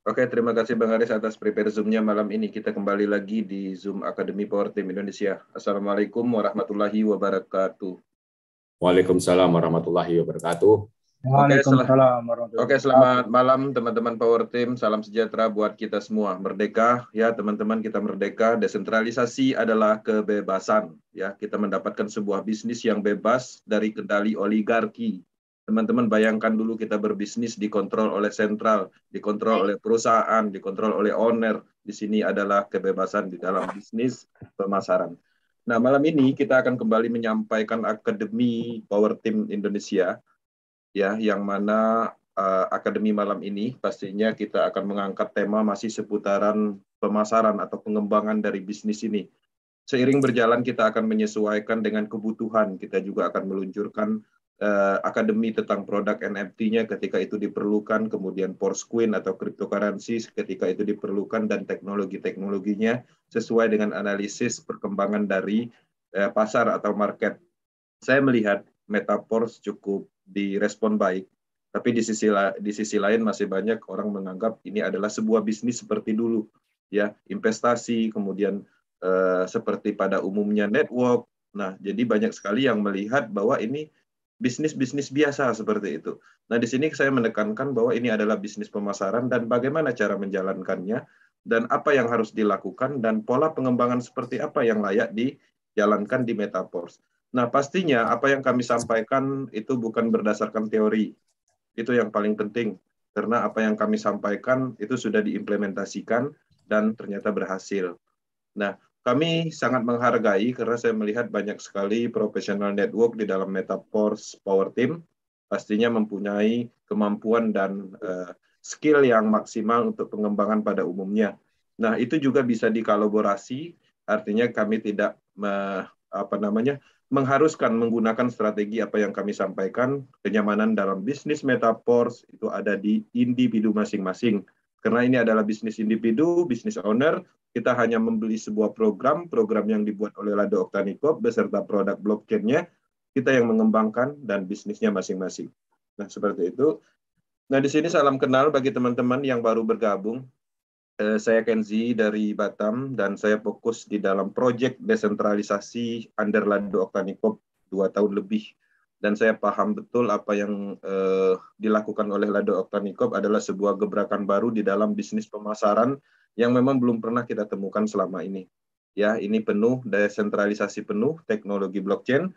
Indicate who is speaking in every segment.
Speaker 1: Oke, terima kasih Bang Aris atas prepare Zoom-nya malam ini. Kita kembali lagi di Zoom Akademi Power Team Indonesia. Assalamualaikum warahmatullahi wabarakatuh.
Speaker 2: Waalaikumsalam warahmatullahi wabarakatuh.
Speaker 1: Oke,
Speaker 3: Waalaikumsalam warahmatullahi
Speaker 1: Oke,
Speaker 3: wabarakatuh.
Speaker 1: selamat malam teman-teman Power Team. Salam sejahtera buat kita semua. Merdeka, ya teman-teman, kita merdeka. Desentralisasi adalah kebebasan. Ya, kita mendapatkan sebuah bisnis yang bebas dari kendali oligarki. Teman-teman bayangkan dulu kita berbisnis dikontrol oleh sentral, dikontrol oleh perusahaan, dikontrol oleh owner. Di sini adalah kebebasan di dalam bisnis pemasaran. Nah, malam ini kita akan kembali menyampaikan Akademi Power Team Indonesia, ya, yang mana akademi malam ini pastinya kita akan mengangkat tema masih seputaran pemasaran atau pengembangan dari bisnis ini. Seiring berjalan kita akan menyesuaikan dengan kebutuhan, kita juga akan meluncurkan akademi tentang produk NFT-nya ketika itu diperlukan, kemudian Porscoin atau cryptocurrency ketika itu diperlukan, dan teknologi-teknologinya sesuai dengan analisis perkembangan dari pasar atau market. Saya melihat Metaverse cukup direspon baik, tapi di sisi lain masih banyak orang menganggap ini adalah sebuah bisnis seperti dulu, ya, investasi, kemudian seperti pada umumnya network. Nah, jadi banyak sekali yang melihat bahwa ini bisnis-bisnis biasa seperti itu. Nah, di sini saya menekankan bahwa ini adalah bisnis pemasaran dan bagaimana cara menjalankannya dan apa yang harus dilakukan dan pola pengembangan seperti apa yang layak dijalankan di Metaverse. Nah, pastinya apa yang kami sampaikan itu bukan berdasarkan teori. Itu yang paling penting. Karena apa yang kami sampaikan itu sudah diimplementasikan dan ternyata berhasil. Nah, kami sangat menghargai karena saya melihat banyak sekali profesional network di dalam Metaverse Power Team. Pastinya mempunyai kemampuan dan skill yang maksimal untuk pengembangan pada umumnya. Nah, itu juga bisa dikolaborasi, artinya kami tidak mengharuskan menggunakan strategi apa yang kami sampaikan. Kenyamanan dalam bisnis Metaverse itu ada di individu masing-masing. Karena ini adalah bisnis individu, bisnis owner, kita hanya membeli sebuah program yang dibuat oleh Lado Oktanikop beserta produk blockchain-nya, kita yang mengembangkan dan bisnisnya masing-masing. Nah, seperti itu. Nah, di sini salam kenal bagi teman-teman yang baru bergabung. Saya Kenzi dari Batam dan saya fokus di dalam proyek desentralisasi under Lado Oktanikop 2 tahun lebih. Dan saya paham betul apa yang dilakukan oleh Lado Oktanikop adalah sebuah gebrakan baru di dalam bisnis pemasaran yang memang belum pernah kita temukan selama ini. Ya, ini penuh desentralisasi penuh teknologi blockchain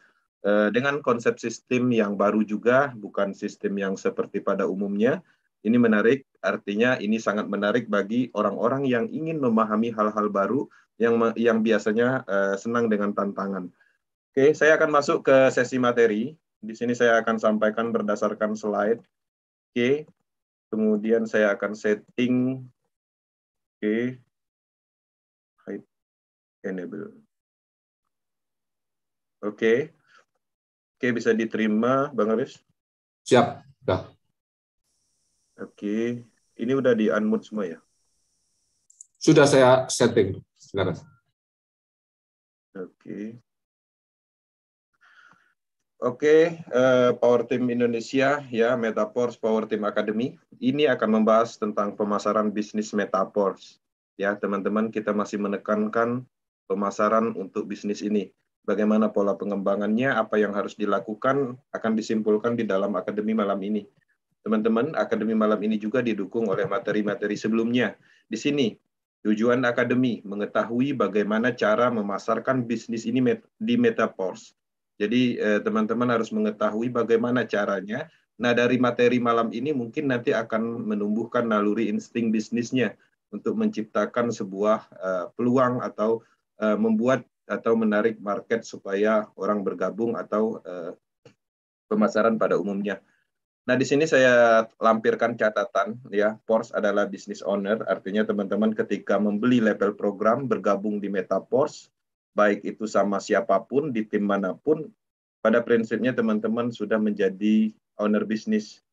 Speaker 1: dengan konsep sistem yang baru juga, bukan sistem yang seperti pada umumnya. Ini menarik, artinya ini sangat menarik bagi orang-orang yang ingin memahami hal-hal baru yang biasanya senang dengan tantangan. Oke, saya akan masuk ke sesi materi. Di sini saya akan sampaikan berdasarkan slide. Oke, kemudian saya akan setting. Oke, hide enable. Oke, bisa diterima, Bang Aris?
Speaker 2: Siap, dah.
Speaker 1: Oke, ini udah di unmute semua ya?
Speaker 2: Sudah saya setting. Silakan.
Speaker 1: Oke, Power Team Indonesia, ya, Metaverse Power Team Academy. Ini akan membahas tentang pemasaran bisnis Metaverse. Ya, teman-teman, kita masih menekankan pemasaran untuk bisnis ini. Bagaimana pola pengembangannya, apa yang harus dilakukan, akan disimpulkan di dalam Akademi malam ini. Teman-teman, Akademi malam ini juga didukung oleh materi-materi sebelumnya. Di sini, tujuan Akademi mengetahui bagaimana cara memasarkan bisnis ini di Metaverse. Jadi teman-teman harus mengetahui bagaimana caranya. Nah, dari materi malam ini mungkin nanti akan menumbuhkan naluri insting bisnisnya untuk menciptakan sebuah peluang atau membuat atau menarik market supaya orang bergabung atau pemasaran pada umumnya. Nah, di sini saya lampirkan catatan, ya. Porsche adalah business owner, artinya teman-teman ketika membeli level program, bergabung di Metaverse, baik itu sama siapapun, di tim manapun, pada prinsipnya teman-teman sudah menjadi owner bisnis.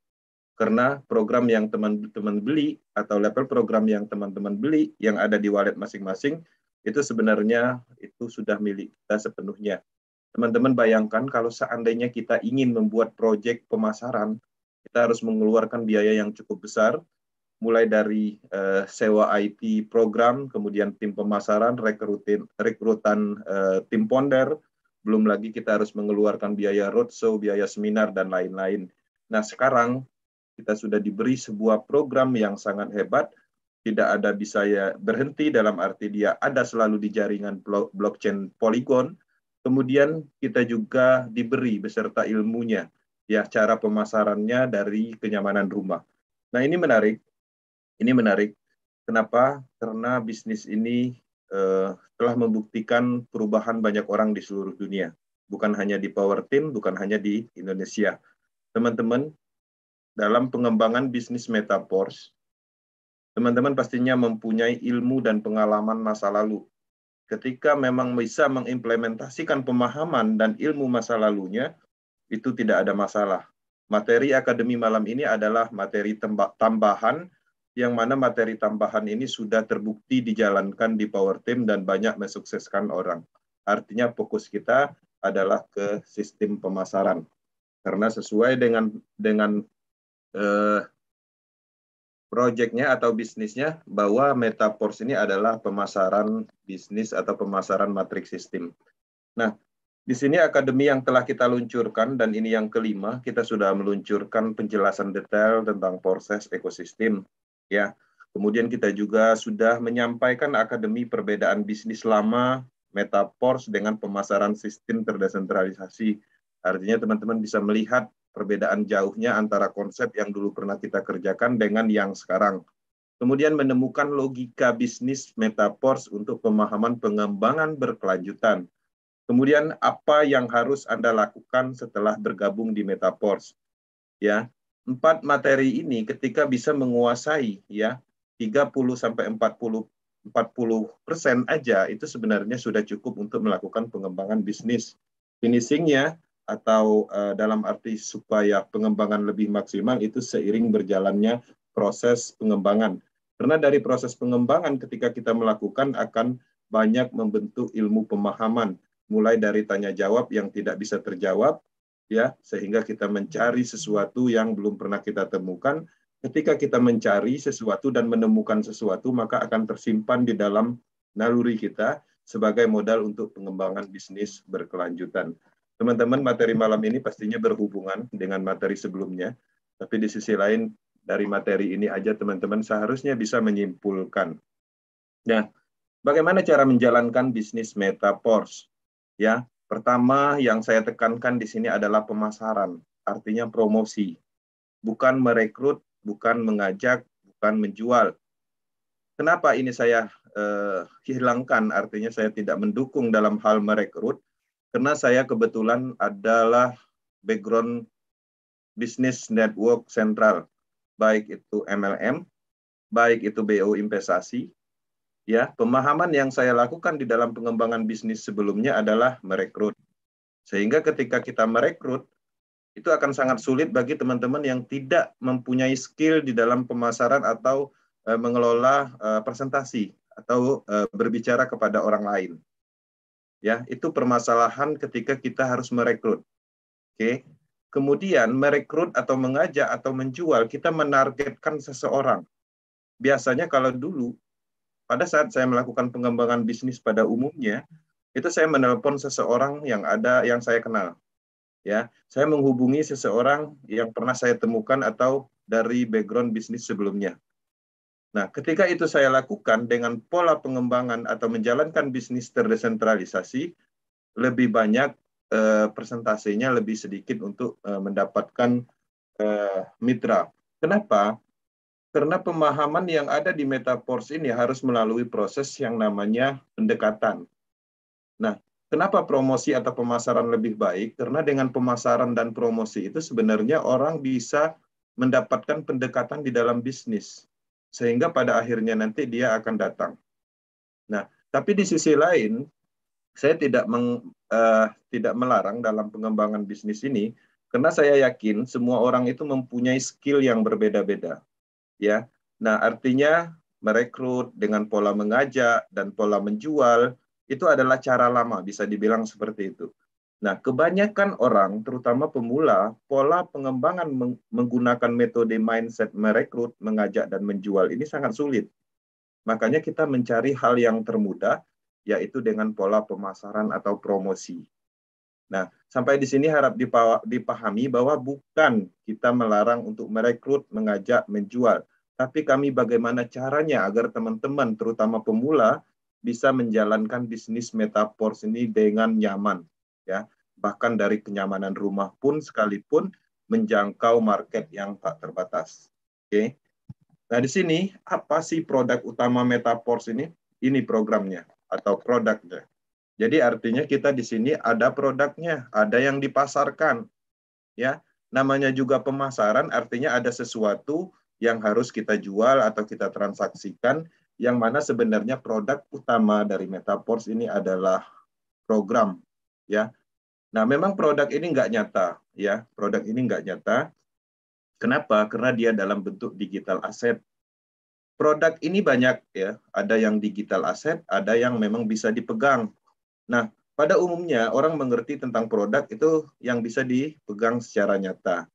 Speaker 1: Karena program yang teman-teman beli, atau level program yang teman-teman beli, yang ada di wallet masing-masing, itu sebenarnya itu sudah milik kita sepenuhnya. Teman-teman bayangkan kalau seandainya kita ingin membuat proyek pemasaran, kita harus mengeluarkan biaya yang cukup besar, mulai dari sewa IT program, kemudian tim pemasaran, rekrutan tim ponder, belum lagi kita harus mengeluarkan biaya roadshow, biaya seminar, dan lain-lain. Nah, sekarang kita sudah diberi sebuah program yang sangat hebat, tidak ada bisa ya berhenti dalam arti dia ada selalu di jaringan blockchain Polygon. Kemudian kita juga diberi beserta ilmunya, ya cara pemasarannya dari kenyamanan rumah. Nah, ini menarik. Ini menarik. Kenapa? Karena bisnis ini telah membuktikan perubahan banyak orang di seluruh dunia. Bukan hanya di Power Team, bukan hanya di Indonesia. Teman-teman, dalam pengembangan bisnis Metaverse, teman-teman pastinya mempunyai ilmu dan pengalaman masa lalu. Ketika memang bisa mengimplementasikan pemahaman dan ilmu masa lalunya, itu tidak ada masalah. Materi akademi malam ini adalah materi tambahan, yang mana materi tambahan ini sudah terbukti dijalankan di Power Team dan banyak mensukseskan orang. Artinya fokus kita adalah ke sistem pemasaran. Karena sesuai dengan proyeknya atau bisnisnya, bahwa Metaverse ini adalah pemasaran bisnis atau pemasaran matriks sistem. Nah, di sini akademi yang telah kita luncurkan, dan ini yang kelima, kita sudah meluncurkan penjelasan detail tentang proses ekosistem. Ya, kemudian kita juga sudah menyampaikan akademi perbedaan bisnis lama Metaverse dengan pemasaran sistem terdesentralisasi. Artinya teman-teman bisa melihat perbedaan jauhnya antara konsep yang dulu pernah kita kerjakan dengan yang sekarang. Kemudian menemukan logika bisnis Metaverse untuk pemahaman pengembangan berkelanjutan. Kemudian apa yang harus Anda lakukan setelah bergabung di Metaverse? Ya, 4 materi ini ketika bisa menguasai ya 30-40% aja, itu sebenarnya sudah cukup untuk melakukan pengembangan bisnis. Finishingnya atau dalam arti supaya pengembangan lebih maksimal itu seiring berjalannya proses pengembangan. Karena dari proses pengembangan ketika kita melakukan akan banyak membentuk ilmu pemahaman, mulai dari tanya jawab yang tidak bisa terjawab, ya, sehingga kita mencari sesuatu yang belum pernah kita temukan. Ketika kita mencari sesuatu dan menemukan sesuatu, maka akan tersimpan di dalam naluri kita sebagai modal untuk pengembangan bisnis berkelanjutan. Teman-teman, materi malam ini pastinya berhubungan dengan materi sebelumnya, tapi di sisi lain dari materi ini aja teman-teman seharusnya bisa menyimpulkan. Nah, bagaimana cara menjalankan bisnis Metaverse? Ya, pertama yang saya tekankan di sini adalah pemasaran, artinya promosi. Bukan merekrut, bukan mengajak, bukan menjual. Kenapa ini saya hilangkan, artinya saya tidak mendukung dalam hal merekrut, karena saya kebetulan adalah background bisnis network sentral, baik itu MLM, baik itu BO investasi. Ya, pemahaman yang saya lakukan di dalam pengembangan bisnis sebelumnya adalah merekrut. Sehingga ketika kita merekrut, itu akan sangat sulit bagi teman-teman yang tidak mempunyai skill di dalam pemasaran atau mengelola presentasi atau berbicara kepada orang lain. Ya, itu permasalahan ketika kita harus merekrut. Oke. Kemudian merekrut atau mengajak atau menjual, kita menargetkan seseorang. Biasanya kalau dulu pada saat saya melakukan pengembangan bisnis pada umumnya, itu saya menelpon seseorang yang saya kenal. Ya, saya menghubungi seseorang yang pernah saya temukan atau dari background bisnis sebelumnya. Nah, ketika itu saya lakukan dengan pola pengembangan atau menjalankan bisnis terdesentralisasi, lebih banyak persentasenya lebih sedikit untuk mendapatkan mitra. Kenapa? Karena pemahaman yang ada di Metaverse ini harus melalui proses yang namanya pendekatan. Nah, kenapa promosi atau pemasaran lebih baik? Karena dengan pemasaran dan promosi itu sebenarnya orang bisa mendapatkan pendekatan di dalam bisnis. Sehingga pada akhirnya nanti dia akan datang. Nah, tapi di sisi lain, saya tidak melarang dalam pengembangan bisnis ini, karena saya yakin semua orang itu mempunyai skill yang berbeda-beda. Ya, nah artinya merekrut dengan pola mengajak dan pola menjual itu adalah cara lama, bisa dibilang seperti itu. Nah, kebanyakan orang, terutama pemula, pola pengembangan menggunakan metode mindset merekrut, mengajak, dan menjual ini sangat sulit. Makanya kita mencari hal yang termudah, yaitu dengan pola pemasaran atau promosi. Nah, sampai di sini harap dipahami bahwa bukan kita melarang untuk merekrut, mengajak, menjual, tapi kami bagaimana caranya agar teman-teman, terutama pemula, bisa menjalankan bisnis Metaforce ini dengan nyaman, ya. Bahkan dari kenyamanan rumah pun sekalipun menjangkau market yang tak terbatas. Oke. Nah, di sini apa sih produk utama Metaforce ini? Ini programnya atau produknya. Jadi artinya kita di sini ada produknya, ada yang dipasarkan, ya. Namanya juga pemasaran, artinya ada sesuatu yang harus kita jual atau kita transaksikan, yang mana sebenarnya produk utama dari Metaforce ini adalah program, ya. Nah, memang produk ini nggak nyata, ya. Produk ini nggak nyata. Kenapa? Karena dia dalam bentuk digital asset. Produk ini banyak, ya. Ada yang digital asset, ada yang memang bisa dipegang. Nah, pada umumnya orang mengerti tentang produk itu yang bisa dipegang secara nyata.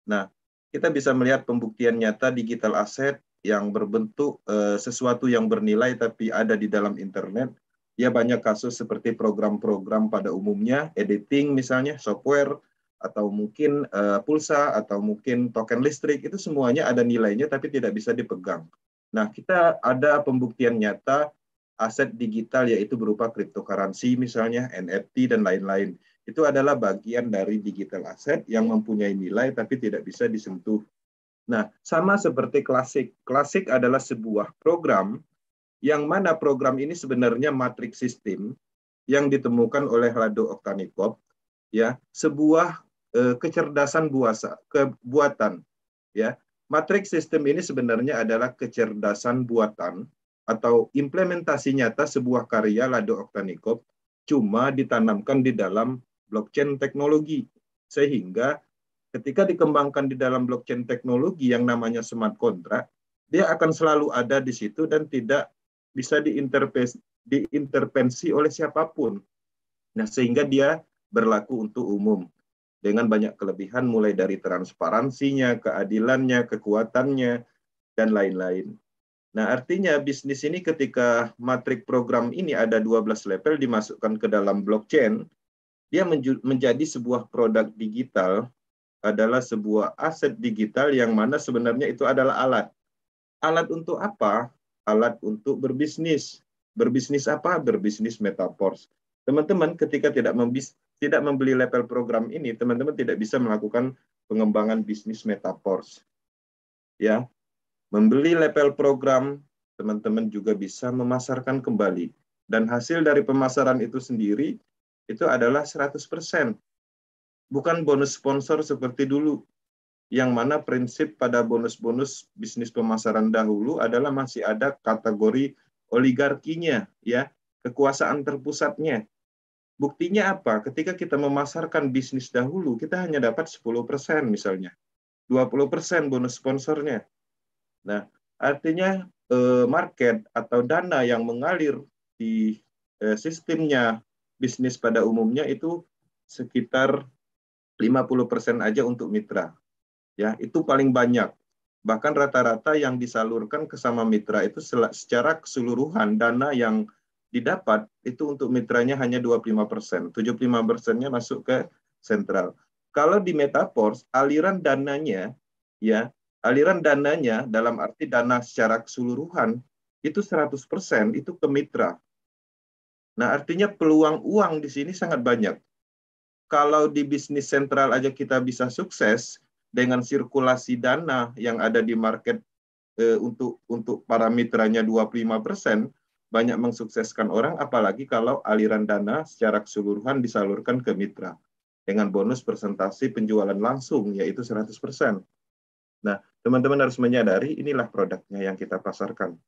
Speaker 1: Nah, kita bisa melihat pembuktian nyata digital asset yang berbentuk sesuatu yang bernilai tapi ada di dalam internet. Ya, banyak kasus seperti program-program pada umumnya, editing misalnya, software, atau mungkin pulsa, atau mungkin token listrik, itu semuanya ada nilainya tapi tidak bisa dipegang. Nah, kita ada pembuktian nyata aset digital yaitu berupa cryptocurrency misalnya, NFT, dan lain-lain. Itu adalah bagian dari digital asset yang mempunyai nilai tapi tidak bisa disentuh. Nah, sama seperti klasik. Klasik adalah sebuah program yang mana program ini sebenarnya matrix system yang ditemukan oleh Lado Oktanikov, ya, sebuah kecerdasan buatan, ya. Matrix system ini sebenarnya adalah kecerdasan buatan atau implementasi nyata sebuah karya Lado Oktanikov, cuma ditanamkan di dalam blockchain teknologi, sehingga ketika dikembangkan di dalam blockchain teknologi yang namanya smart contract, dia akan selalu ada di situ dan tidak bisa diintervensi oleh siapapun. Nah, sehingga dia berlaku untuk umum dengan banyak kelebihan mulai dari transparansinya, keadilannya, kekuatannya, dan lain-lain. Nah, artinya bisnis ini ketika matrik program ini ada 12 level dimasukkan ke dalam blockchain, dia menjadi sebuah produk digital, adalah sebuah aset digital yang mana sebenarnya itu adalah alat. Alat untuk apa? Alat untuk berbisnis. Berbisnis apa? Berbisnis Metaforce. Teman-teman ketika tidak membeli level program ini, teman-teman tidak bisa melakukan pengembangan bisnis Metaforce. Ya, membeli level program, teman-teman juga bisa memasarkan kembali. Dan hasil dari pemasaran itu sendiri, itu adalah 100%. Bukan bonus sponsor seperti dulu, yang mana prinsip pada bonus-bonus bisnis pemasaran dahulu adalah masih ada kategori oligarkinya, ya, kekuasaan terpusatnya. Buktinya apa? Ketika kita memasarkan bisnis dahulu, kita hanya dapat 10% misalnya. 20% bonus sponsornya. Nah, artinya market atau dana yang mengalir di sistemnya bisnis pada umumnya itu sekitar 50% aja untuk mitra. Ya, itu paling banyak. Bahkan rata-rata yang disalurkan ke sama mitra itu secara keseluruhan dana yang didapat itu untuk mitranya hanya 25%. 75%-nya masuk ke sentral. Kalau di Metaforce, aliran dananya, ya, aliran dananya dalam arti dana secara keseluruhan itu 100% itu ke mitra. Nah, artinya peluang uang di sini sangat banyak. Kalau di bisnis sentral aja kita bisa sukses dengan sirkulasi dana yang ada di market untuk para mitranya 25%, banyak mensukseskan orang, apalagi kalau aliran dana secara keseluruhan disalurkan ke mitra dengan bonus persentase penjualan langsung, yaitu 100%. Nah, teman-teman harus menyadari inilah produknya yang kita pasarkan.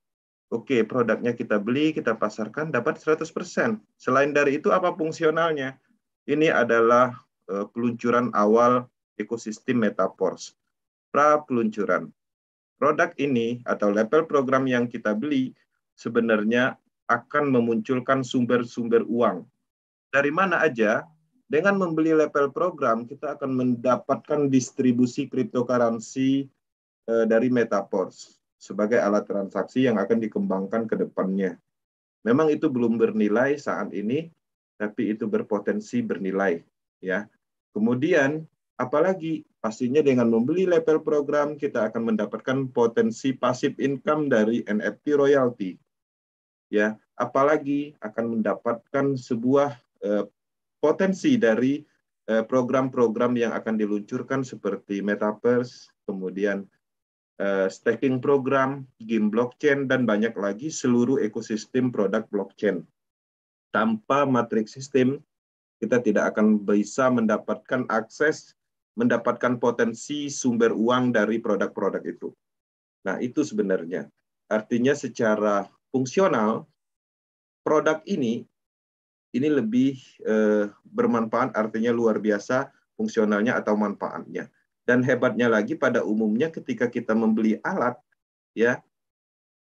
Speaker 1: Oke, produknya kita beli, kita pasarkan, dapat 100%. Selain dari itu, apa fungsionalnya? Ini adalah peluncuran awal ekosistem Metaforce. Pra-peluncuran. Produk ini atau level program yang kita beli sebenarnya akan memunculkan sumber-sumber uang. Dari mana aja? Dengan membeli level program, kita akan mendapatkan distribusi cryptocurrency dari Metaverse sebagai alat transaksi yang akan dikembangkan ke depannya. Memang itu belum bernilai saat ini, tapi itu berpotensi bernilai, ya. Kemudian apalagi pastinya dengan membeli level program kita akan mendapatkan potensi passive income dari NFT royalty, ya. Apalagi akan mendapatkan sebuah potensi dari program-program yang akan diluncurkan seperti Metaverse, kemudian staking program, game blockchain, dan banyak lagi seluruh ekosistem produk blockchain. Tanpa matriks sistem, kita tidak akan bisa mendapatkan akses, mendapatkan potensi sumber uang dari produk-produk itu. Nah, itu sebenarnya. Artinya secara fungsional, produk ini lebih bermanfaat, artinya luar biasa fungsionalnya atau manfaatnya. Dan hebatnya lagi pada umumnya ketika kita membeli alat, ya,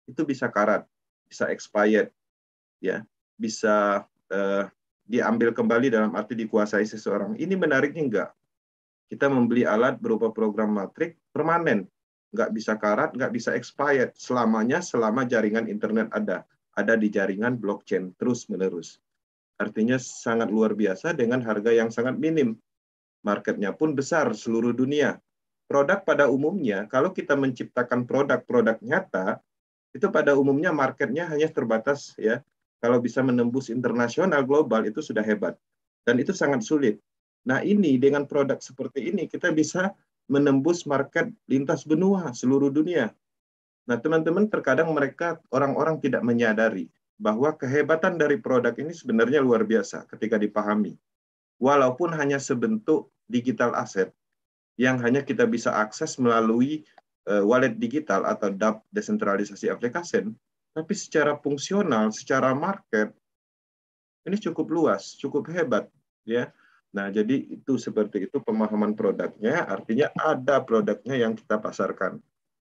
Speaker 1: itu bisa karat, bisa expired, ya, bisa diambil kembali dalam arti dikuasai seseorang. Ini menariknya enggak. Kita membeli alat berupa program matrik permanen, nggak bisa karat, nggak bisa expired selamanya selama jaringan internet ada di jaringan blockchain terus-menerus. Artinya sangat luar biasa dengan harga yang sangat minim. Marketnya pun besar seluruh dunia. Produk pada umumnya, kalau kita menciptakan produk-produk nyata, itu pada umumnya marketnya hanya terbatas, ya. Kalau bisa menembus internasional global itu sudah hebat. Dan itu sangat sulit. Nah, ini dengan produk seperti ini kita bisa menembus market lintas benua seluruh dunia. Nah, teman-teman, terkadang mereka orang-orang tidak menyadari bahwa kehebatan dari produk ini sebenarnya luar biasa ketika dipahami. Walaupun hanya sebentuk digital asset yang hanya kita bisa akses melalui wallet digital atau DApp, desentralisasi application, tapi secara fungsional, secara market, ini cukup luas, cukup hebat, ya. Nah, jadi itu seperti itu pemahaman produknya, artinya ada produknya yang kita pasarkan.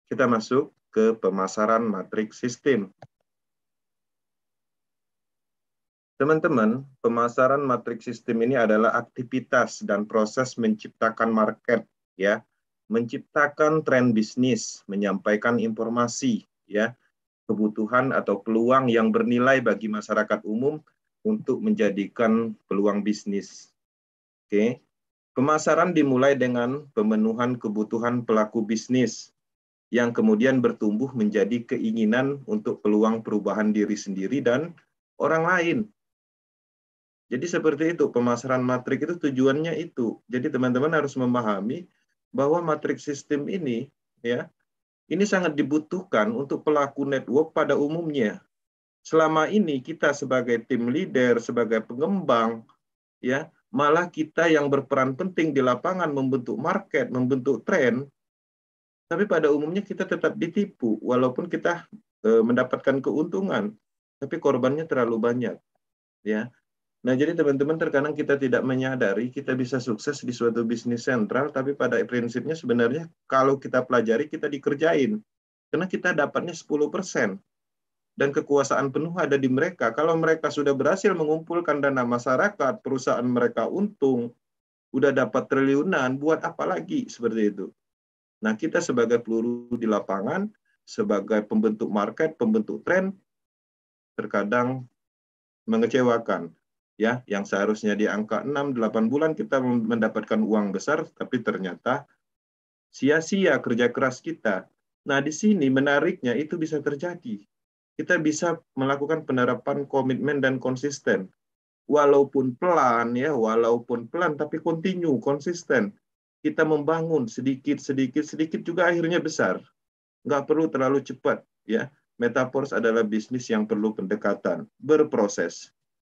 Speaker 1: Kita masuk ke pemasaran matriks sistem. Teman-teman, pemasaran matriks sistem ini adalah aktivitas dan proses menciptakan market, ya, menciptakan tren bisnis, menyampaikan informasi, ya, kebutuhan atau peluang yang bernilai bagi masyarakat umum untuk menjadikan peluang bisnis. Oke. Pemasaran dimulai dengan pemenuhan kebutuhan pelaku bisnis yang kemudian bertumbuh menjadi keinginan untuk peluang perubahan diri sendiri dan orang lain. Jadi seperti itu, pemasaran matrik itu tujuannya itu. Jadi teman-teman harus memahami bahwa matrik sistem ini, ya, ini sangat dibutuhkan untuk pelaku network pada umumnya. Selama ini kita sebagai tim leader, sebagai pengembang, ya, malah kita yang berperan penting di lapangan membentuk market, membentuk tren, tapi pada umumnya kita tetap ditipu, walaupun kita mendapatkan keuntungan, tapi korbannya terlalu banyak, ya. Nah, jadi teman-teman terkadang kita tidak menyadari kita bisa sukses di suatu bisnis sentral, tapi pada prinsipnya sebenarnya kalau kita pelajari kita dikerjain. Karena kita dapatnya 10%. Dan kekuasaan penuh ada di mereka. Kalau mereka sudah berhasil mengumpulkan dana masyarakat, perusahaan mereka untung, udah dapat triliunan, buat apa lagi seperti itu. Nah, kita sebagai peluru di lapangan, sebagai pembentuk market, pembentuk tren, terkadang mengecewakan. Ya, yang seharusnya di angka 6-8 bulan kita mendapatkan uang besar, tapi ternyata sia-sia kerja keras kita. Nah, di sini menariknya itu bisa terjadi. Kita bisa melakukan penerapan komitmen dan konsisten. Walaupun pelan, ya, walaupun pelan, tapi continue, konsisten. Kita membangun sedikit juga akhirnya besar. Nggak perlu terlalu cepat, ya. Metaverse adalah bisnis yang perlu pendekatan, berproses.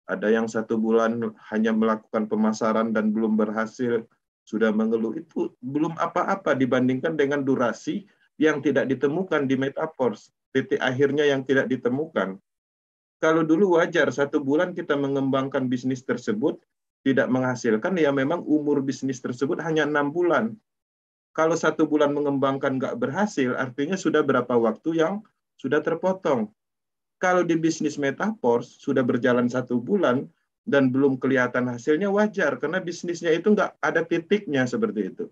Speaker 1: Ada yang 1 bulan hanya melakukan pemasaran dan belum berhasil, sudah mengeluh. Itu belum apa-apa dibandingkan dengan durasi yang tidak ditemukan di Metaverse. Titik akhirnya yang tidak ditemukan. Kalau dulu wajar 1 bulan kita mengembangkan bisnis tersebut, tidak menghasilkan, ya memang umur bisnis tersebut hanya 6 bulan. Kalau 1 bulan mengembangkan nggak berhasil, artinya sudah berapa waktu yang sudah terpotong. Kalau di bisnis Metaverse sudah berjalan 1 bulan, dan belum kelihatan hasilnya, wajar, karena bisnisnya itu nggak ada titiknya seperti itu.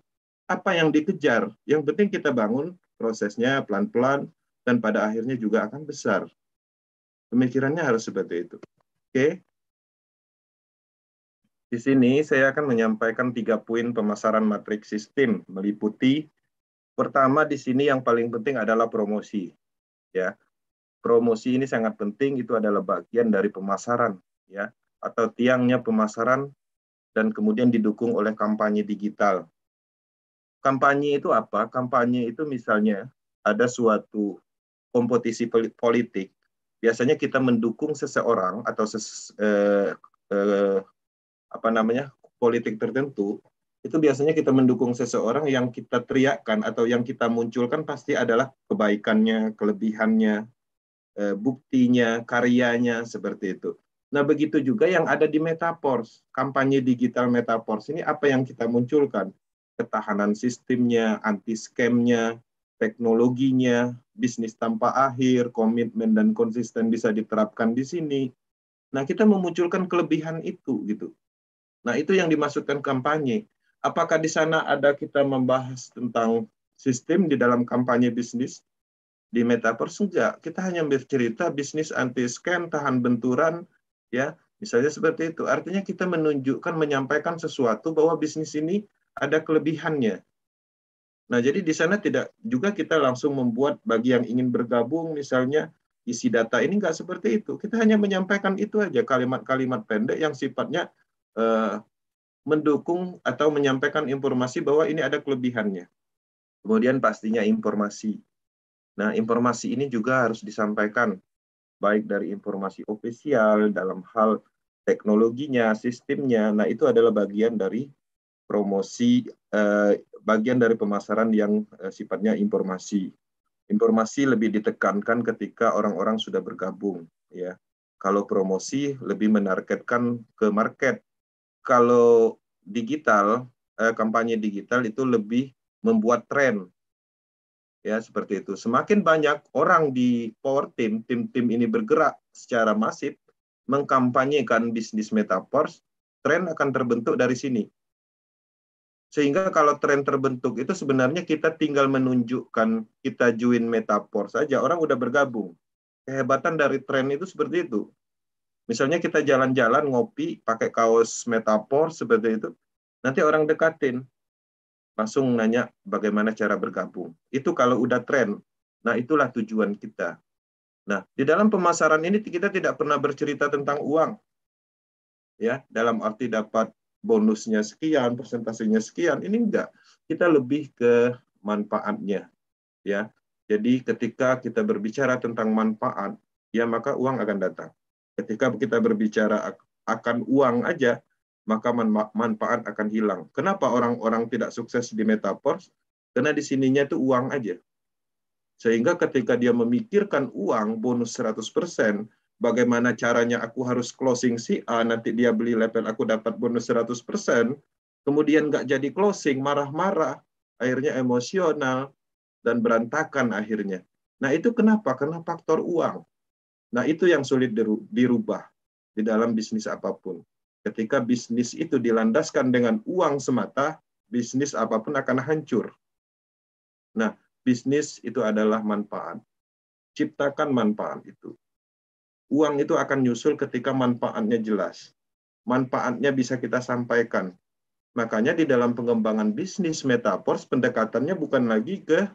Speaker 1: Apa yang dikejar? Yang penting kita bangun prosesnya pelan-pelan, dan pada akhirnya juga akan besar. Pemikirannya harus seperti itu. Oke? Di sini saya akan menyampaikan 3 poin pemasaran matriks sistem, meliputi pertama di sini yang paling penting adalah promosi. Ya, promosi ini sangat penting, itu adalah bagian dari pemasaran, ya, atau tiangnya pemasaran, dan kemudian didukung oleh kampanye digital. Kampanye itu apa? Kampanye itu misalnya ada suatu kompetisi politik, biasanya kita mendukung seseorang atau politik tertentu, itu biasanya kita mendukung seseorang yang kita teriakkan atau yang kita munculkan pasti adalah kebaikannya, kelebihannya, buktinya, karyanya, seperti itu. Nah, begitu juga yang ada di Metaverse, kampanye digital Metaverse ini apa yang kita munculkan? Ketahanan sistemnya, anti-scam-nya, teknologinya, bisnis tanpa akhir, komitmen dan konsisten bisa diterapkan di sini. Nah, kita memunculkan kelebihan itu gitu. Nah, itu yang dimaksudkan kampanye. Apakah di sana ada kita membahas tentang sistem di dalam kampanye bisnis? Di Metaverse enggak. Kita hanya bercerita bisnis anti-scam, tahan benturan, ya, misalnya seperti itu. Artinya kita menunjukkan, menyampaikan sesuatu bahwa bisnis ini ada kelebihannya. Nah, jadi di sana tidak juga kita langsung membuat bagi yang ingin bergabung, misalnya isi data ini enggak seperti itu. Kita hanya menyampaikan itu aja, kalimat-kalimat pendek yang sifatnya mendukung atau menyampaikan informasi bahwa ini ada kelebihannya. Kemudian pastinya informasi. Nah, informasi ini juga harus disampaikan, baik dari informasi ofisial dalam hal teknologinya, sistemnya. Nah, itu adalah bagian dari promosi, bagian dari pemasaran yang sifatnya informasi. Informasi lebih ditekankan ketika orang-orang sudah bergabung, ya. Kalau promosi lebih menargetkan ke market. Kalau digital, kampanye digital itu lebih membuat tren, ya, seperti itu. Semakin banyak orang di power tim ini bergerak secara masif mengkampanyekan bisnis Metaverse, tren akan terbentuk dari sini. Sehingga kalau tren terbentuk itu sebenarnya kita tinggal menunjukkan kita join Metaverse saja, orang udah bergabung. Kehebatan dari tren itu seperti itu. Misalnya kita jalan-jalan ngopi pakai kaos Metaverse seperti itu, nanti orang dekatin, langsung nanya bagaimana cara bergabung. Itu kalau udah tren. Nah, itulah tujuan kita. Nah, di dalam pemasaran ini kita tidak pernah bercerita tentang uang. Ya, dalam arti dapat bonusnya sekian, persentasenya sekian, ini enggak. Kita lebih ke manfaatnya, ya. Jadi ketika kita berbicara tentang manfaat, ya maka uang akan datang. Ketika kita berbicara akan uang aja, maka manfaat akan hilang. Kenapa orang-orang tidak sukses di Metaverse? Karena di sininya itu uang aja. Sehingga ketika dia memikirkan uang, bonus 100%, bagaimana caranya aku harus closing si A, nanti dia beli level aku dapat bonus 100%, kemudian nggak jadi closing, marah-marah, akhirnya emosional, dan berantakan akhirnya. Nah, itu kenapa? Karena faktor uang. Nah, itu yang sulit dirubah di dalam bisnis apapun. Ketika bisnis itu dilandaskan dengan uang semata, bisnis apapun akan hancur. Nah, bisnis itu adalah manfaat. Ciptakan manfaat itu. Uang itu akan nyusul ketika manfaatnya jelas. Manfaatnya bisa kita sampaikan. Makanya di dalam pengembangan bisnis Metaverse, pendekatannya bukan lagi ke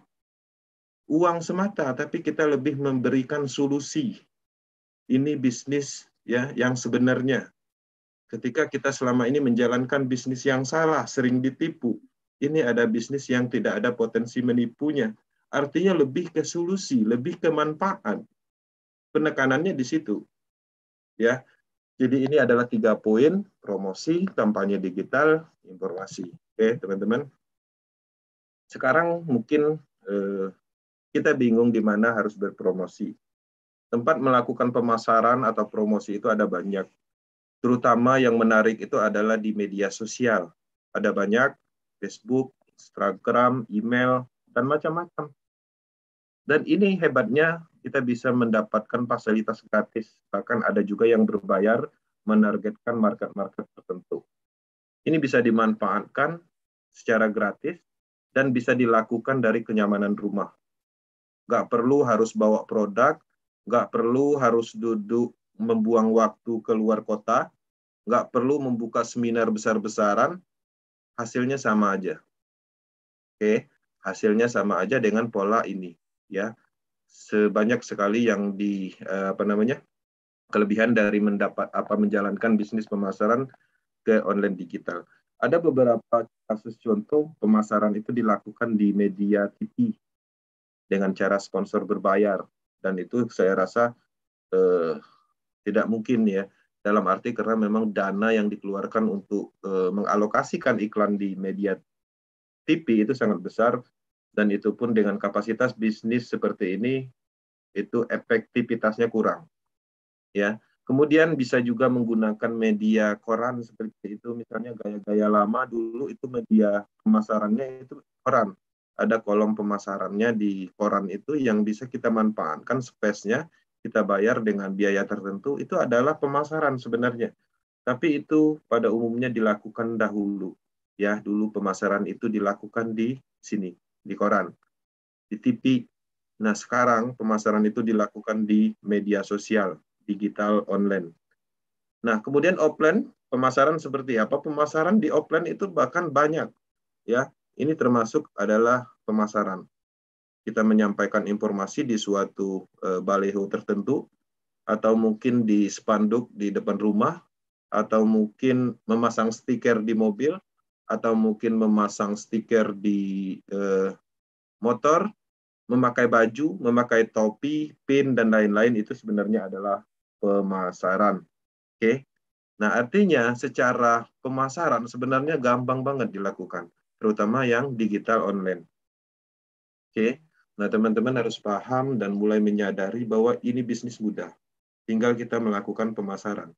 Speaker 1: uang semata, tapi kita lebih memberikan solusi. Ini bisnis ya yang sebenarnya. Ketika kita selama ini menjalankan bisnis yang salah, sering ditipu, ini ada bisnis yang tidak ada potensi menipunya. Artinya lebih ke solusi, lebih ke manfaat. Penekanannya di situ. Ya. Jadi ini adalah 3 poin, promosi, kampanye digital, informasi. Oke, teman-teman. Sekarang mungkin kita bingung di mana harus berpromosi. Tempat melakukan pemasaran atau promosi itu ada banyak. Terutama yang menarik itu adalah di media sosial. Ada banyak, Facebook, Instagram, email, dan macam-macam. Dan ini hebatnya kita bisa mendapatkan fasilitas gratis. Bahkan ada juga yang berbayar menargetkan market-market tertentu. Ini bisa dimanfaatkan secara gratis dan bisa dilakukan dari kenyamanan rumah. Nggak perlu harus bawa produk, nggak perlu harus duduk membuang waktu keluar kota, nggak perlu membuka seminar besar-besaran, hasilnya sama aja. Oke, hasilnya sama aja dengan pola ini, ya. Sebanyak sekali yang kelebihan dari menjalankan bisnis pemasaran ke online digital. Ada beberapa kasus contoh pemasaran itu dilakukan di media TV dengan cara sponsor berbayar, dan itu saya rasa tidak mungkin ya, dalam arti karena memang dana yang dikeluarkan untuk mengalokasikan iklan di media TV itu sangat besar, dan itu pun dengan kapasitas bisnis seperti ini itu efektivitasnya kurang, ya. Kemudian bisa juga menggunakan media koran seperti itu, misalnya gaya-gaya lama dulu itu media pemasarannya itu koran. Ada kolom pemasarannya di koran itu yang bisa kita manfaatkan space-nya, kita bayar dengan biaya tertentu, itu adalah pemasaran sebenarnya. Tapi itu pada umumnya dilakukan dahulu. Ya, dulu pemasaran itu dilakukan di sini, di koran, di TV. Nah, sekarang pemasaran itu dilakukan di media sosial, digital, online. Nah, kemudian offline, pemasaran seperti apa? Pemasaran di offline itu bahkan banyak. Ya, ini termasuk adalah pemasaran. Kita menyampaikan informasi di suatu baliho tertentu, atau mungkin di spanduk di depan rumah, atau mungkin memasang stiker di mobil, atau mungkin memasang stiker di motor, memakai baju, memakai topi, pin, dan lain-lain, itu sebenarnya adalah pemasaran. Oke. Nah, artinya secara pemasaran sebenarnya gampang banget dilakukan, terutama yang digital online. Oke. Nah, teman-teman harus paham dan mulai menyadari bahwa ini bisnis mudah. Tinggal kita melakukan pemasaran.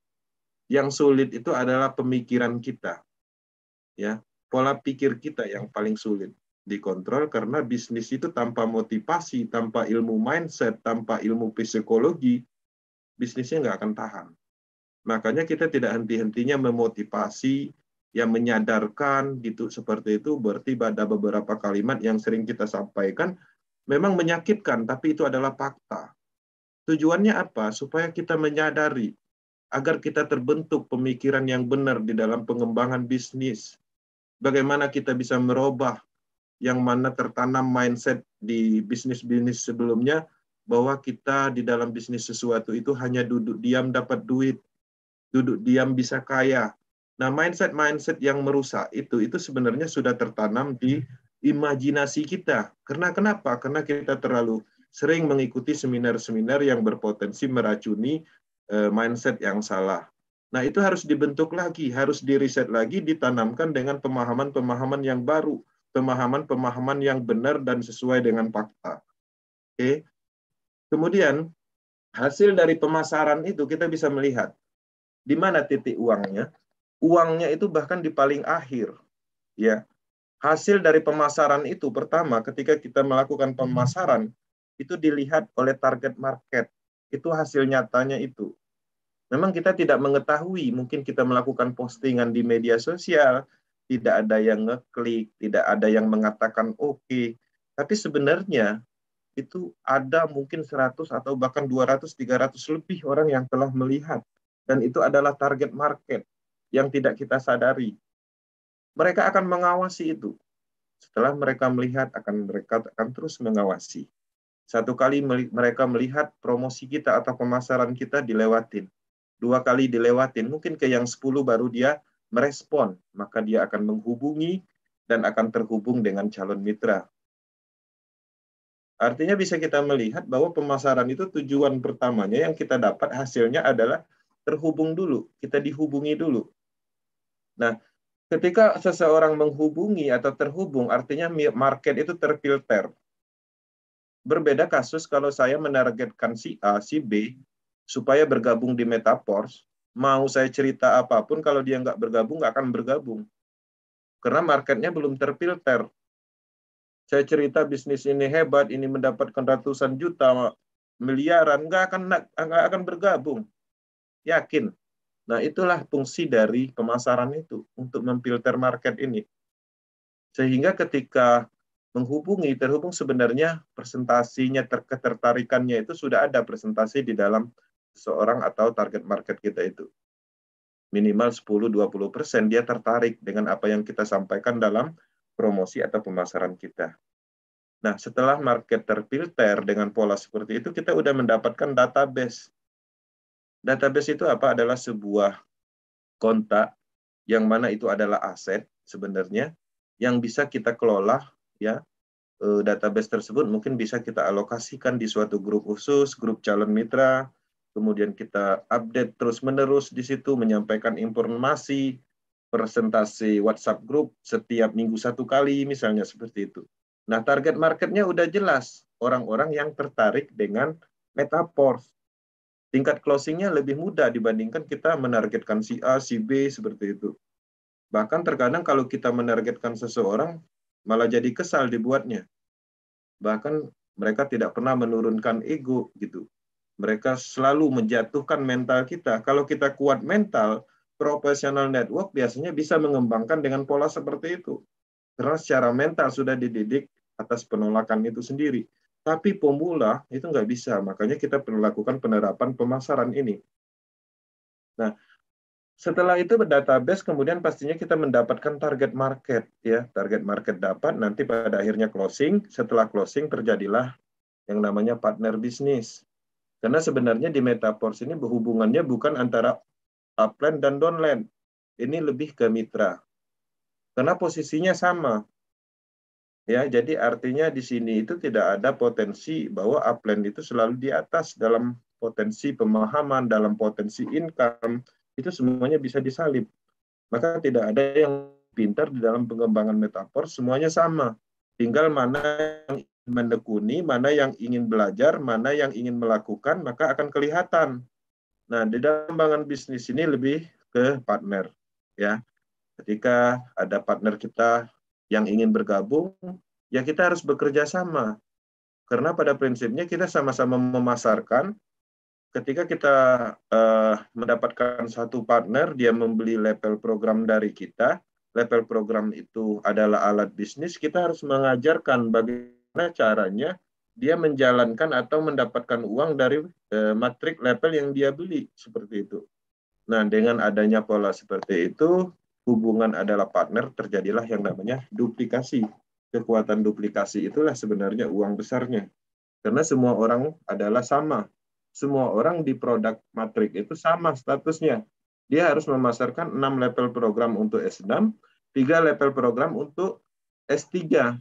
Speaker 1: Yang sulit itu adalah pemikiran kita. Ya, pola pikir kita yang paling sulit dikontrol, karena bisnis itu tanpa motivasi, tanpa ilmu mindset, tanpa ilmu psikologi, bisnisnya nggak akan tahan. Makanya kita tidak henti-hentinya memotivasi, yang menyadarkan gitu, seperti itu. Berarti ada beberapa kalimat yang sering kita sampaikan memang menyakitkan, tapi itu adalah fakta. Tujuannya apa? Supaya kita menyadari, agar kita terbentuk pemikiran yang benar di dalam pengembangan bisnis. Bagaimana kita bisa merubah yang mana tertanam mindset di bisnis-bisnis sebelumnya, bahwa kita di dalam bisnis sesuatu itu hanya duduk diam dapat duit, duduk diam bisa kaya. Nah, mindset yang merusak itu sebenarnya sudah tertanam di imajinasi kita. Karena kenapa? Karena kita terlalu sering mengikuti seminar-seminar yang berpotensi meracuni mindset yang salah. Nah, itu harus dibentuk lagi, harus diriset lagi, ditanamkan dengan pemahaman-pemahaman yang baru, pemahaman-pemahaman yang benar dan sesuai dengan fakta. Oke. Kemudian, hasil dari pemasaran itu kita bisa melihat di mana titik uangnya. Uangnya itu bahkan di paling akhir. Ya. Hasil dari pemasaran itu pertama, ketika kita melakukan pemasaran, itu dilihat oleh target market. Itu hasil nyatanya itu. Memang kita tidak mengetahui, mungkin kita melakukan postingan di media sosial, tidak ada yang ngeklik, tidak ada yang mengatakan oke. Tapi sebenarnya itu ada mungkin 100 atau bahkan 200, 300 lebih orang yang telah melihat. Dan itu adalah target market yang tidak kita sadari. Mereka akan mengawasi itu. Setelah mereka melihat, mereka akan terus mengawasi. Satu kali mereka melihat promosi kita atau pemasaran kita dilewatin. 2 kali dilewatin, mungkin ke yang 10 baru dia merespon. Maka dia akan menghubungi dan akan terhubung dengan calon mitra. Artinya bisa kita melihat bahwa pemasaran itu tujuan pertamanya yang kita dapat hasilnya adalah terhubung dulu. Kita dihubungi dulu. Nah, ketika seseorang menghubungi atau terhubung, artinya market itu terfilter. Berbeda kasus kalau saya menargetkan si A, si B, supaya bergabung di Metaverse, mau saya cerita apapun, kalau dia nggak bergabung, nggak akan bergabung. Karena marketnya belum terfilter. Saya cerita bisnis ini hebat, ini mendapatkan ratusan juta, miliaran, nggak akan bergabung. Yakin. Nah, itulah fungsi dari pemasaran itu, untuk memfilter market ini. Sehingga ketika terhubung sebenarnya presentasinya, ketertarikannya itu sudah ada presentasi di dalam seorang atau target market kita itu. Minimal 10-20% dia tertarik dengan apa yang kita sampaikan dalam promosi atau pemasaran kita. Nah, setelah market terfilter dengan pola seperti itu, kita udah mendapatkan database. Database itu apa? Adalah sebuah kontak yang mana itu adalah aset sebenarnya yang bisa kita kelola, ya. Database tersebut mungkin bisa kita alokasikan di suatu grup khusus, grup calon mitra, kemudian kita update terus-menerus di situ, menyampaikan informasi, presentasi WhatsApp grup setiap minggu 1 kali, misalnya seperti itu. Nah, target marketnya udah jelas, orang-orang yang tertarik dengan Metaverse. Tingkat closingnya lebih mudah dibandingkan kita menargetkan si A, si B, seperti itu. Bahkan terkadang kalau kita menargetkan seseorang, malah jadi kesal dibuatnya. Bahkan mereka tidak pernah menurunkan ego gitu. Mereka selalu menjatuhkan mental kita. Kalau kita kuat mental, professional network biasanya bisa mengembangkan dengan pola seperti itu. Karena secara mental sudah dididik atas penolakan itu sendiri. Tapi pemula itu nggak bisa. Makanya kita perlu lakukan penerapan pemasaran ini. Nah, setelah itu database, kemudian pastinya kita mendapatkan target market, ya. Target market dapat, nanti pada akhirnya closing. Setelah closing terjadilah yang namanya partner bisnis. Karena sebenarnya di Metaverse ini berhubungannya bukan antara upline dan downline. Ini lebih ke mitra. Karena posisinya sama. Ya, jadi artinya di sini itu tidak ada potensi bahwa upline itu selalu di atas dalam potensi pemahaman, dalam potensi income, itu semuanya bisa disalib. Maka tidak ada yang pintar di dalam pengembangan Metaverse, semuanya sama. Tinggal mana yang menekuni, mana yang ingin belajar, mana yang ingin melakukan, maka akan kelihatan. Nah, di dalam pengembangan bisnis ini lebih ke partner, ya. Ketika ada partner kita yang ingin bergabung, ya kita harus bekerja sama. Karena pada prinsipnya kita sama-sama memasarkan. Ketika kita mendapatkan satu partner, dia membeli level program dari kita. Level program itu adalah alat bisnis. Kita harus mengajarkan bagaimana caranya dia menjalankan atau mendapatkan uang dari matrik level yang dia beli, seperti itu. Nah, dengan adanya pola seperti itu, hubungan adalah partner, terjadilah yang namanya duplikasi. Kekuatan duplikasi itulah sebenarnya uang besarnya. Karena semua orang adalah sama. Semua orang di produk matrik itu sama statusnya. Dia harus memasarkan 6 level program untuk S6, 3 level program untuk S3.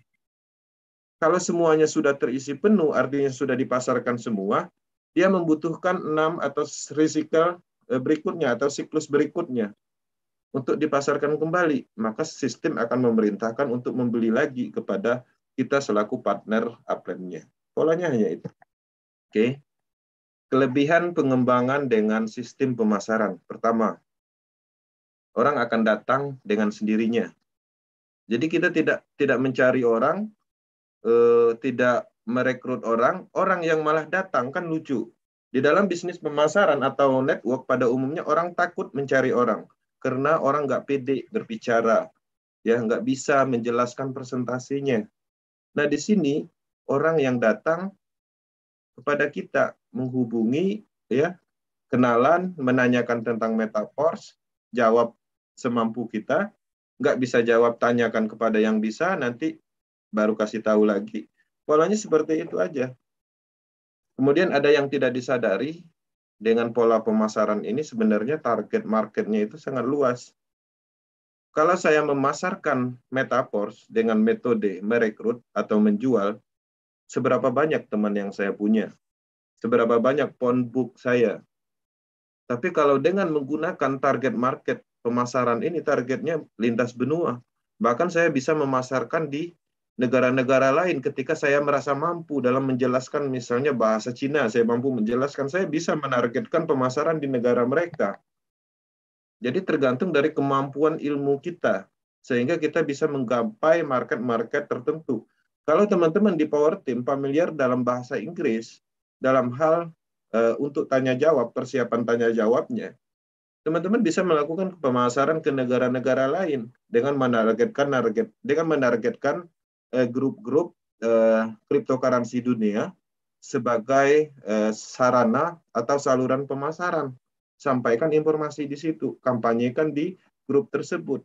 Speaker 1: Kalau semuanya sudah terisi penuh, artinya sudah dipasarkan semua, dia membutuhkan 6 atau siklus berikutnya atau siklus berikutnya untuk dipasarkan kembali. Maka sistem akan memerintahkan untuk membeli lagi kepada kita selaku partner upline-nya. Polanya hanya itu. Oke. Kelebihan pengembangan dengan sistem pemasaran. Pertama, orang akan datang dengan sendirinya. Jadi kita tidak mencari orang, tidak merekrut orang, orang yang malah datang, kan lucu. Di dalam bisnis pemasaran atau network pada umumnya orang takut mencari orang karena orang nggak pede berbicara, ya nggak bisa menjelaskan presentasinya. Nah, di sini orang yang datang kepada kita menghubungi, ya, kenalan, menanyakan tentang Metaverse, jawab semampu kita, nggak bisa jawab, tanyakan kepada yang bisa, nanti baru kasih tahu lagi. Polanya seperti itu aja. Kemudian ada yang tidak disadari, dengan pola pemasaran ini sebenarnya target marketnya itu sangat luas. Kalau saya memasarkan Metaverse dengan metode merekrut atau menjual, seberapa banyak teman yang saya punya, seberapa banyak phone book saya. Tapi kalau dengan menggunakan target market pemasaran ini, targetnya lintas benua. Bahkan saya bisa memasarkan di negara-negara lain ketika saya merasa mampu dalam menjelaskan misalnya bahasa Cina, saya mampu menjelaskan, saya bisa menargetkan pemasaran di negara mereka. Jadi tergantung dari kemampuan ilmu kita, sehingga kita bisa menggapai market-market tertentu. Kalau teman-teman di Power Team familiar dalam bahasa Inggris, dalam hal untuk tanya jawab, persiapan tanya jawabnya, Teman-teman bisa melakukan pemasaran ke negara-negara lain dengan menargetkan grup-grup cryptocurrency dunia sebagai sarana atau saluran pemasaran. Sampaikan informasi di situ, kampanyekan di grup tersebut.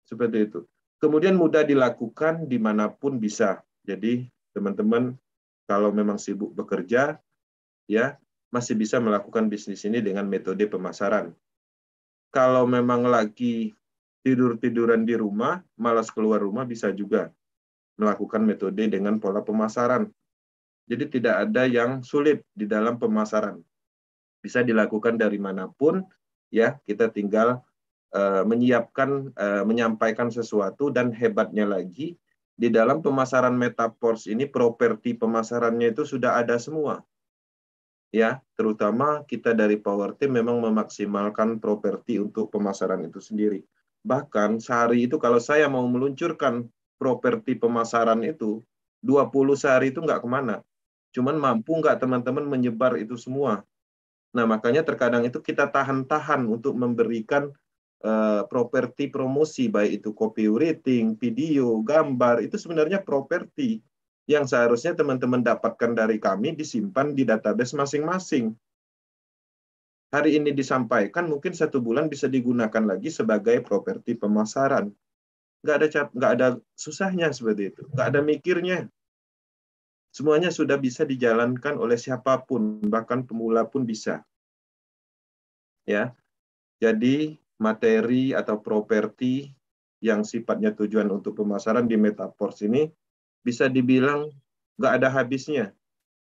Speaker 1: Seperti itu. Kemudian mudah dilakukan dimanapun bisa. Jadi teman-teman kalau memang sibuk bekerja, ya masih bisa melakukan bisnis ini dengan metode pemasaran. Kalau memang lagi tidur-tiduran di rumah, malas keluar rumah, bisa juga melakukan metode dengan pola pemasaran. Jadi tidak ada yang sulit di dalam pemasaran. Bisa dilakukan dari manapun, ya kita tinggal menyampaikan sesuatu, dan hebatnya lagi, di dalam pemasaran Metaverse ini, properti pemasarannya itu sudah ada semua. Ya, terutama kita dari Power Team memang memaksimalkan properti untuk pemasaran itu sendiri. Bahkan sehari itu kalau saya mau meluncurkan properti pemasaran itu, 20 sehari itu nggak kemana. Cuman mampu nggak teman-teman menyebar itu semua. Nah, makanya terkadang itu kita tahan-tahan untuk memberikan properti promosi, baik itu copywriting, video, gambar, itu sebenarnya properti yang seharusnya teman-teman dapatkan dari kami disimpan di database masing-masing. Hari ini disampaikan, mungkin 1 bulan bisa digunakan lagi sebagai properti pemasaran. Nggak ada susahnya seperti itu, nggak ada mikirnya. Semuanya sudah bisa dijalankan oleh siapapun, bahkan pemula pun bisa. Ya, jadi materi atau properti yang sifatnya tujuan untuk pemasaran di Metaverse ini bisa dibilang nggak ada habisnya,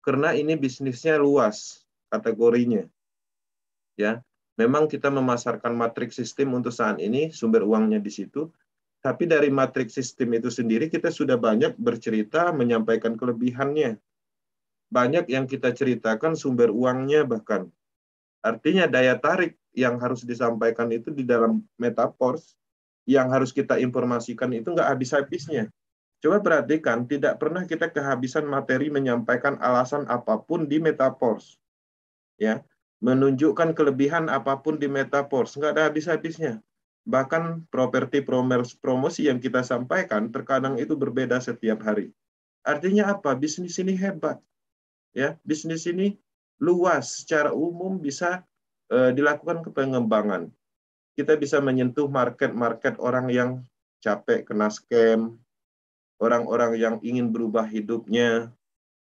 Speaker 1: karena ini bisnisnya luas kategorinya. Ya, memang kita memasarkan matriks sistem untuk saat ini, sumber uangnya di situ, tapi dari matriks sistem itu sendiri kita sudah banyak bercerita, menyampaikan kelebihannya. Banyak yang kita ceritakan sumber uangnya bahkan. Artinya daya tarik yang harus disampaikan itu di dalam Metaverse, yang harus kita informasikan itu nggak habis-habisnya. Coba perhatikan, tidak pernah kita kehabisan materi menyampaikan alasan apapun di Metaverse. Ya, menunjukkan kelebihan apapun di Metaverse, nggak ada habis-habisnya. Bahkan properti promosi yang kita sampaikan terkadang itu berbeda setiap hari. Artinya apa? Bisnis ini hebat. Ya, bisnis ini luas, secara umum bisa dilakukan ke pengembangan. Kita bisa menyentuh market-market orang yang capek kena scam, orang-orang yang ingin berubah hidupnya,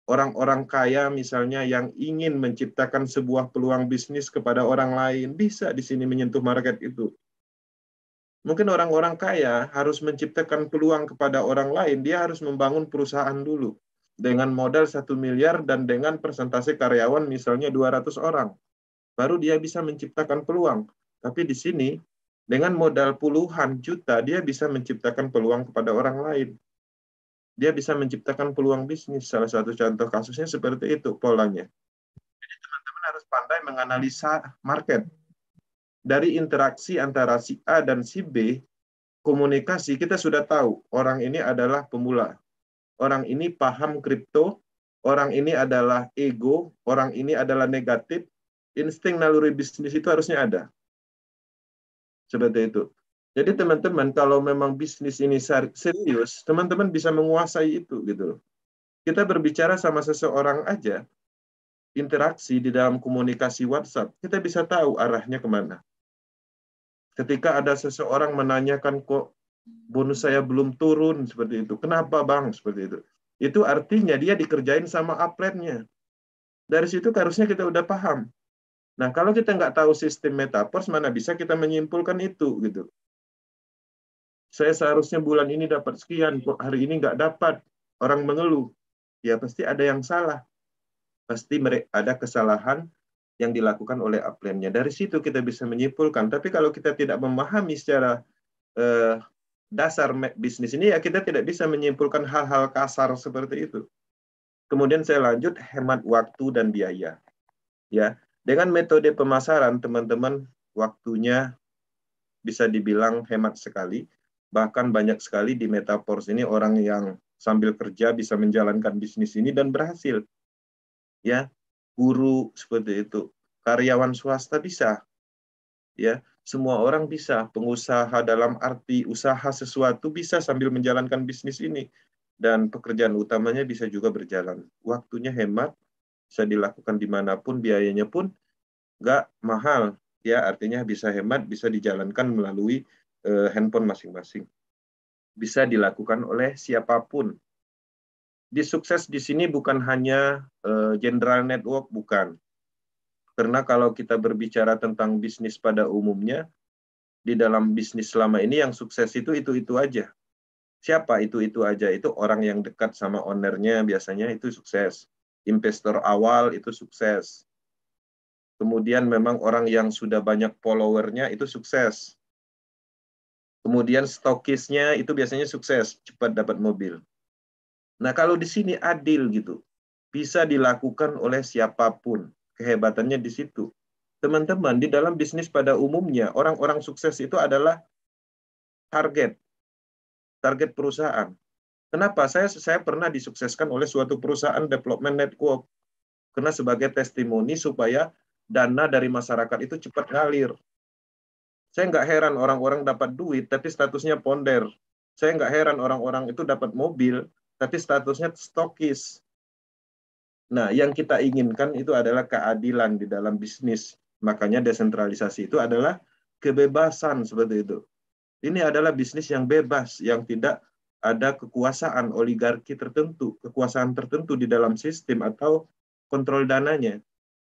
Speaker 1: orang-orang kaya misalnya yang ingin menciptakan sebuah peluang bisnis kepada orang lain, bisa di sini menyentuh market itu. Mungkin orang-orang kaya harus menciptakan peluang kepada orang lain, dia harus membangun perusahaan dulu dengan modal 1 miliar dan dengan persentase karyawan misalnya 200 orang. Baru dia bisa menciptakan peluang. Tapi di sini, dengan modal puluhan juta, dia bisa menciptakan peluang kepada orang lain. Dia bisa menciptakan peluang bisnis. Salah satu contoh kasusnya seperti itu polanya. Jadi teman-teman harus pandai menganalisa market. Dari interaksi antara si A dan si B, komunikasi kita sudah tahu orang ini adalah pemula. Orang ini paham kripto, orang ini adalah ego, orang ini adalah negatif. Insting naluri bisnis itu harusnya ada. Seperti itu. Jadi teman-teman, kalau memang bisnis ini serius, teman-teman bisa menguasai itu gitu. Kita berbicara sama seseorang aja, interaksi di dalam komunikasi WhatsApp, kita bisa tahu arahnya kemana. Ketika ada seseorang menanyakan, kok bonus saya belum turun, seperti itu. Kenapa bang? Seperti itu. Itu artinya dia dikerjain sama upline-nya. Dari situ harusnya kita udah paham. Nah, kalau kita nggak tahu sistem Metaverse, mana bisa kita menyimpulkan itu gitu. Saya seharusnya bulan ini dapat sekian, kok hari ini nggak dapat. Orang mengeluh. Ya pasti ada yang salah. Pasti ada kesalahan yang dilakukan oleh upline-nya. Dari situ kita bisa menyimpulkan. Tapi kalau kita tidak memahami secara dasar bisnis ini, ya kita tidak bisa menyimpulkan hal-hal kasar seperti itu. Kemudian saya lanjut, hemat waktu dan biaya. Ya, dengan metode pemasaran, teman-teman, waktunya bisa dibilang hemat sekali. Bahkan banyak sekali di Metaverse ini orang yang sambil kerja bisa menjalankan bisnis ini dan berhasil. Ya, guru seperti itu, karyawan swasta bisa. ya. Semua orang bisa, pengusaha dalam arti usaha sesuatu bisa sambil menjalankan bisnis ini. Dan pekerjaan utamanya bisa juga berjalan. Waktunya hemat, bisa dilakukan dimanapun, biayanya pun nggak mahal. Ya, artinya bisa hemat, bisa dijalankan melalui handphone masing-masing. Bisa dilakukan oleh siapapun. Di sukses di sini bukan hanya general network, bukan. Karena kalau kita berbicara tentang bisnis pada umumnya, di dalam bisnis selama ini yang sukses itu aja. Siapa itu aja? Itu orang yang dekat sama ownernya biasanya itu sukses. Investor awal itu sukses. Kemudian memang orang yang sudah banyak followernya itu sukses. Kemudian stokisnya itu biasanya sukses, cepat dapat mobil. Nah, kalau di sini adil gitu. Bisa dilakukan oleh siapapun. Kehebatannya di situ. Teman-teman, di dalam bisnis pada umumnya, orang-orang sukses itu adalah target perusahaan. Kenapa? Saya pernah disukseskan oleh suatu perusahaan development network. Karena sebagai testimoni supaya dana dari masyarakat itu cepat ngalir. Saya nggak heran orang-orang dapat duit, tapi statusnya ponder. Saya nggak heran orang-orang itu dapat mobil, tapi statusnya stokis. Nah, yang kita inginkan itu adalah keadilan di dalam bisnis. Makanya desentralisasi itu adalah kebebasan seperti itu. Ini adalah bisnis yang bebas, yang tidak ada kekuasaan oligarki tertentu, kekuasaan tertentu di dalam sistem atau kontrol dananya.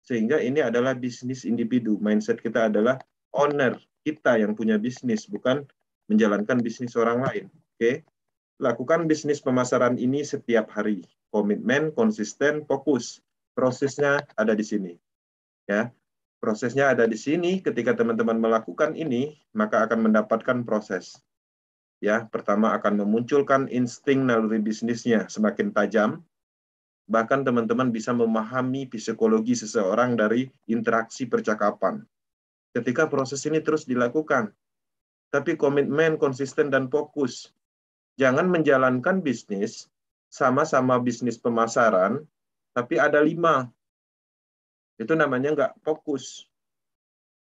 Speaker 1: Sehingga ini adalah bisnis individu. Mindset kita adalah owner, kita yang punya bisnis, bukan menjalankan bisnis orang lain. Oke? Lakukan bisnis pemasaran ini setiap hari. Komitmen, konsisten, fokus. Prosesnya ada di sini. Ya. Prosesnya ada di sini. Ketika teman-teman melakukan ini, maka akan mendapatkan proses. Ya, pertama akan memunculkan insting naluri bisnisnya semakin tajam. Bahkan teman-teman bisa memahami psikologi seseorang dari interaksi percakapan. Ketika proses ini terus dilakukan, tapi komitmen, konsisten, dan fokus. Jangan menjalankan bisnis, sama-sama bisnis pemasaran, tapi ada 5. Itu namanya nggak fokus.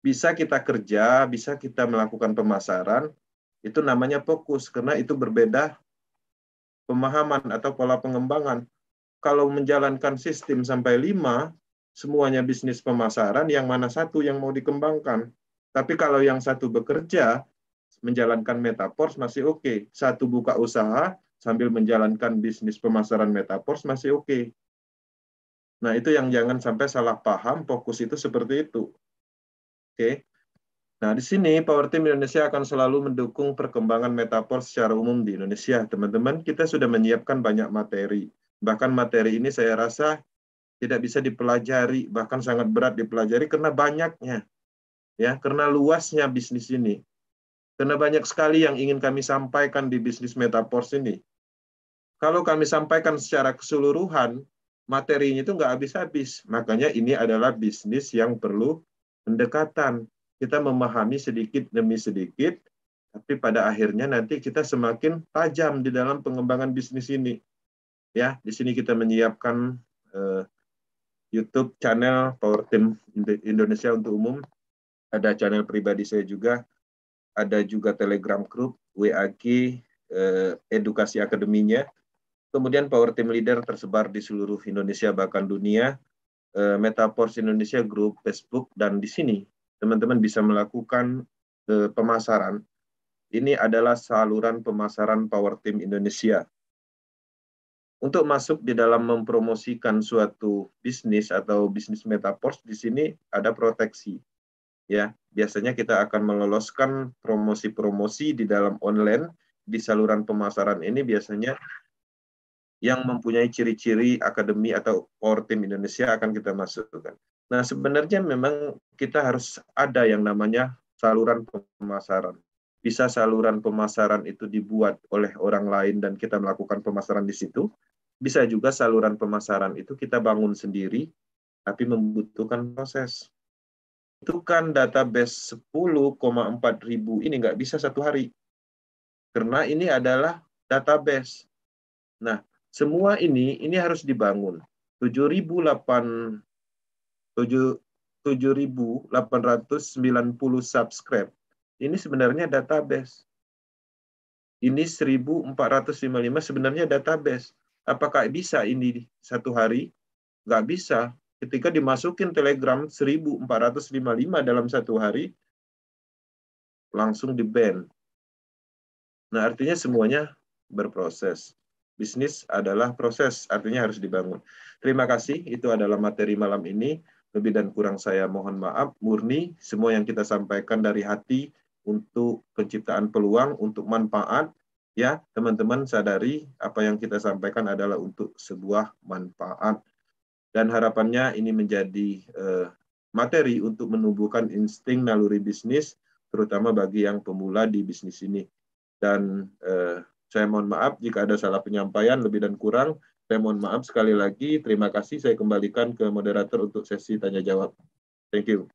Speaker 1: Bisa kita kerja, bisa kita melakukan pemasaran, itu namanya fokus, karena itu berbeda pemahaman atau pola pengembangan. Kalau menjalankan sistem sampai 5, semuanya bisnis pemasaran, yang mana satu yang mau dikembangkan. Tapi kalau yang satu bekerja, menjalankan metaverse masih oke. Satu buka usaha, sambil menjalankan bisnis pemasaran metaverse masih oke. Nah, itu yang jangan sampai salah paham, fokus itu seperti itu. Oke. Nah, di sini Power Team Indonesia akan selalu mendukung perkembangan metaverse secara umum di Indonesia. Teman-teman, kita sudah menyiapkan banyak materi. Bahkan materi ini saya rasa tidak bisa dipelajari, bahkan sangat berat dipelajari karena banyaknya. Ya, karena luasnya bisnis ini. Karena banyak sekali yang ingin kami sampaikan di bisnis metaverse ini. Kalau kami sampaikan secara keseluruhan, materinya itu nggak habis-habis. Makanya ini adalah bisnis yang perlu pendekatan. Kita memahami sedikit demi sedikit, tapi pada akhirnya nanti kita semakin tajam di dalam pengembangan bisnis ini. Ya, di sini kita menyiapkan YouTube channel Power Team Indonesia untuk umum. Ada channel pribadi saya juga. Ada juga Telegram Group, WAG, edukasi akademinya. Kemudian Power Team Leader tersebar di seluruh Indonesia bahkan dunia. Metaverse Indonesia Group, Facebook, dan di sini teman-teman bisa melakukan pemasaran. Ini adalah saluran pemasaran Power Team Indonesia. Untuk masuk di dalam mempromosikan suatu bisnis atau bisnis metaverse, di sini ada proteksi. Ya, biasanya kita akan meloloskan promosi-promosi di dalam online di saluran pemasaran ini biasanya yang mempunyai ciri-ciri akademi atau Power Team Indonesia akan kita masukkan. Nah, sebenarnya memang kita harus ada yang namanya saluran pemasaran. Bisa saluran pemasaran itu dibuat oleh orang lain dan kita melakukan pemasaran di situ. Bisa juga saluran pemasaran itu kita bangun sendiri, tapi membutuhkan proses. Itu kan database 10,4 ribu, ini nggak bisa satu hari. Karena ini adalah database. Nah, semua ini harus dibangun. 7.800 7.890 subscribe. Ini sebenarnya database. Ini 1.455 sebenarnya database. Apakah bisa ini satu hari? Nggak bisa. Ketika dimasukin Telegram 1.455 dalam satu hari, langsung di-ban. Nah, artinya semuanya berproses. Bisnis adalah proses, artinya harus dibangun. Terima kasih, itu adalah materi malam ini. Lebih dan kurang saya mohon maaf, murni semua yang kita sampaikan dari hati untuk penciptaan peluang, untuk manfaat. Ya, teman-teman sadari apa yang kita sampaikan adalah untuk sebuah manfaat. Dan harapannya ini menjadi materi untuk menumbuhkan insting naluri bisnis, terutama bagi yang pemula di bisnis ini. Dan saya mohon maaf jika ada salah penyampaian, lebih dan kurang. Saya mohon maaf sekali lagi. Terima kasih. Saya kembalikan ke moderator untuk sesi tanya jawab. Thank you.